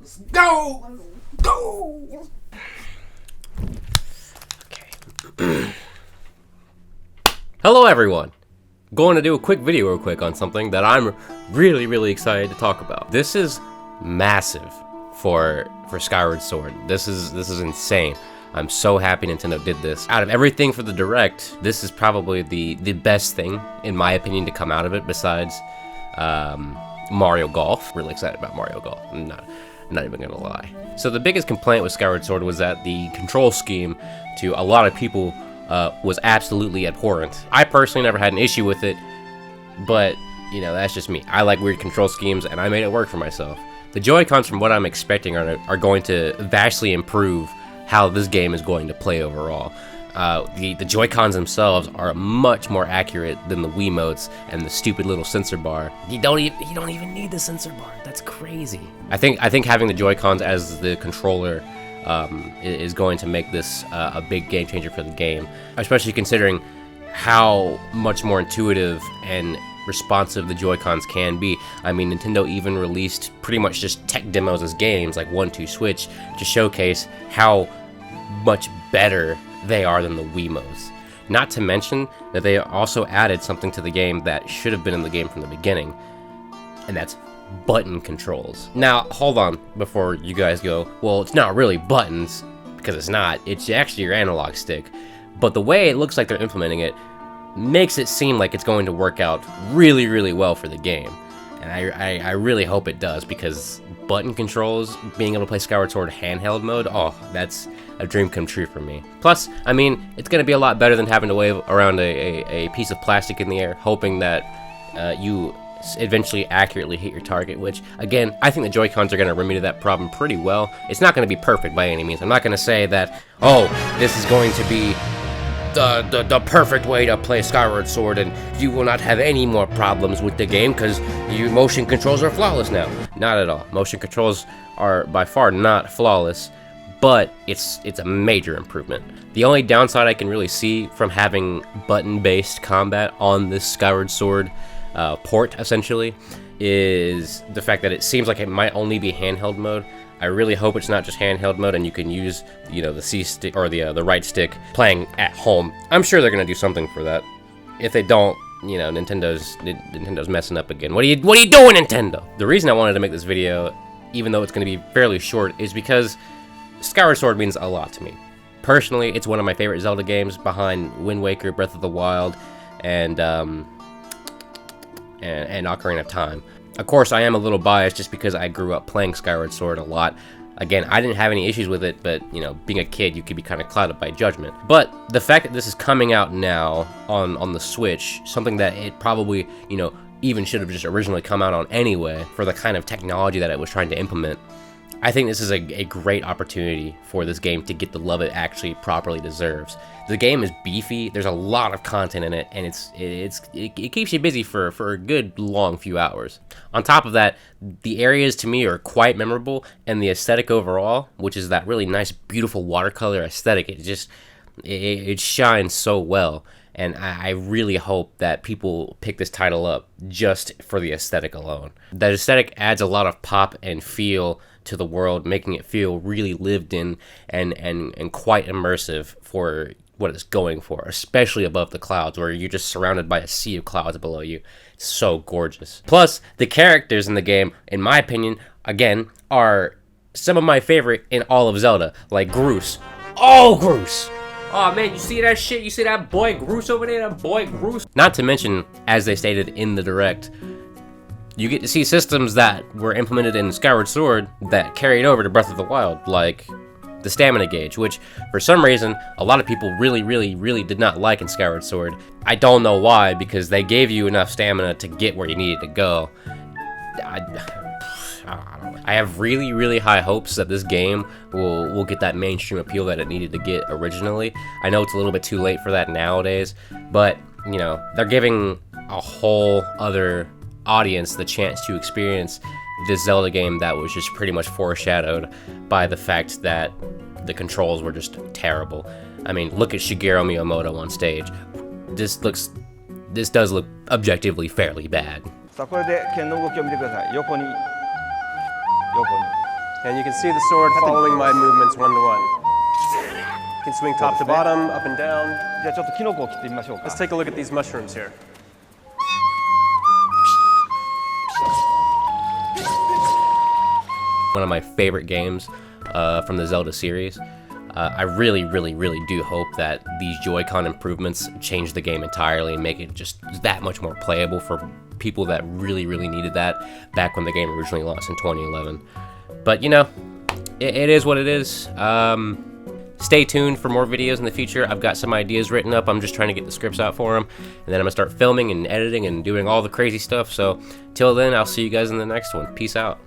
Let's go! Go! Okay. Hello everyone! Going to do a quick video real quick on something that I'm really excited to talk about. This is massive for Skyward Sword. This is insane. I'm so happy Nintendo did this. Out of everything for the Direct, this is probably the best thing, in my opinion, to come out of it besides Mario Golf. Really excited about Mario Golf. I'm not even gonna lie. So the biggest complaint with Skyward Sword was that the control scheme to a lot of people was absolutely abhorrent. I personally never had an issue with it, but you know, that's just me. I like weird control schemes and I made it work for myself. The Joy-Cons, from what I'm expecting, are going to vastly improve how this game is going to play overall. The Joy-Cons themselves are much more accurate than the Wiimotes and the stupid little sensor bar. You don't even need the sensor bar. That's crazy. I think having the Joy-Cons as the controller is going to make this a big game changer for the game, especially considering how much more intuitive and responsive the Joy-Cons can be. I mean, Nintendo even released pretty much just tech demos as games, like 1-2 Switch, to showcase how much better they are than the Wiimotes. Not to mention that they also added something to the game that should have been in the game from the beginning, and that's button controls. Now, hold on before you guys go, well, it's not really buttons, because it's not. It's actually your analog stick. But the way it looks like they're implementing it makes it seem like it's going to work out really well for the game. And I really hope it does, because button controls, being able to play Skyward Sword handheld mode, oh, that's a dream come true for me. Plus, I mean, it's going to be a lot better than having to wave around a piece of plastic in the air, hoping that you eventually accurately hit your target, which, again, I think the Joy-Cons are going to remedy that problem pretty well. It's not going to be perfect by any means. I'm not going to say that, oh, this is going to be the perfect way to play Skyward Sword and you will not have any more problems with the game because your motion controls are flawless now. Not at all. Motion controls are by far not flawless, but it's a major improvement. The only downside I can really see from having button-based combat on this Skyward Sword port, essentially, is the fact that it seems like it might only be handheld mode. I really hope it's not just handheld mode and you can use, you know, the C stick or the right stick playing at home. I'm sure they're gonna do something for that. If they don't, you know, Nintendo's messing up again. What are you doing, Nintendo? The reason I wanted to make this video, even though it's gonna be fairly short, is because Skyward Sword means a lot to me. Personally, it's one of my favorite Zelda games, behind Wind Waker, Breath of the Wild, and Ocarina of Time. Of course, I am a little biased just because I grew up playing Skyward Sword a lot. Again, I didn't have any issues with it, but, you know, being a kid, you could be kind of clouded by judgment. But the fact that this is coming out now on the Switch, something that it probably, you know, even should have just originally come out on anyway, for the kind of technology that it was trying to implement, I think this is a great opportunity for this game to get the love it actually properly deserves. The game is beefy, there's a lot of content in it, and it keeps you busy for a good long few hours. On top of that, the areas to me are quite memorable, and the aesthetic overall, which is that really nice, beautiful watercolor aesthetic, it shines so well. And I really hope that people pick this title up just for the aesthetic alone. That aesthetic adds a lot of pop and feel to the world, making it feel really lived in and quite immersive for what it's going for, especially above the clouds, where you're just surrounded by a sea of clouds below you. It's so gorgeous. Plus, the characters in the game, in my opinion, again, are some of my favorite in all of Zelda, like Groose. Oh, Groose! Oh man, you see that shit? You see that boy Groose over there? That boy Groose? Not to mention, as they stated in the Direct, you get to see systems that were implemented in Skyward Sword that carried over to Breath of the Wild, like the stamina gauge, which for some reason a lot of people really did not like in Skyward Sword. I don't know why, because they gave you enough stamina to get where you needed to go. I have really high hopes that this game will get that mainstream appeal that it needed to get originally. I know it's a little bit too late for that nowadays, but you know, they're giving a whole other audience the chance to experience this Zelda game that was just pretty much foreshadowed by the fact that the controls were just terrible. I mean, look at Shigeru Miyamoto on stage. This does look objectively fairly bad. さあこれで剣の動きを見てください。横に And you can see the sword following my movements one to one. You can swing top to bottom, up and down. じゃあちょっとキノコを切ってみましょうか。 Let's take a look at these mushrooms here. One of my favorite games from the Zelda series. I really do hope that these Joy-Con improvements change the game entirely and make it just that much more playable for people that really needed that back when the game originally launched in 2011. But you know, it is what it is. Stay tuned for more videos in the future. I've got some ideas written up. I'm just trying to get the scripts out for them, and then I'm gonna start filming and editing and doing all the crazy stuff. So till then, I'll see you guys in the next one. Peace out.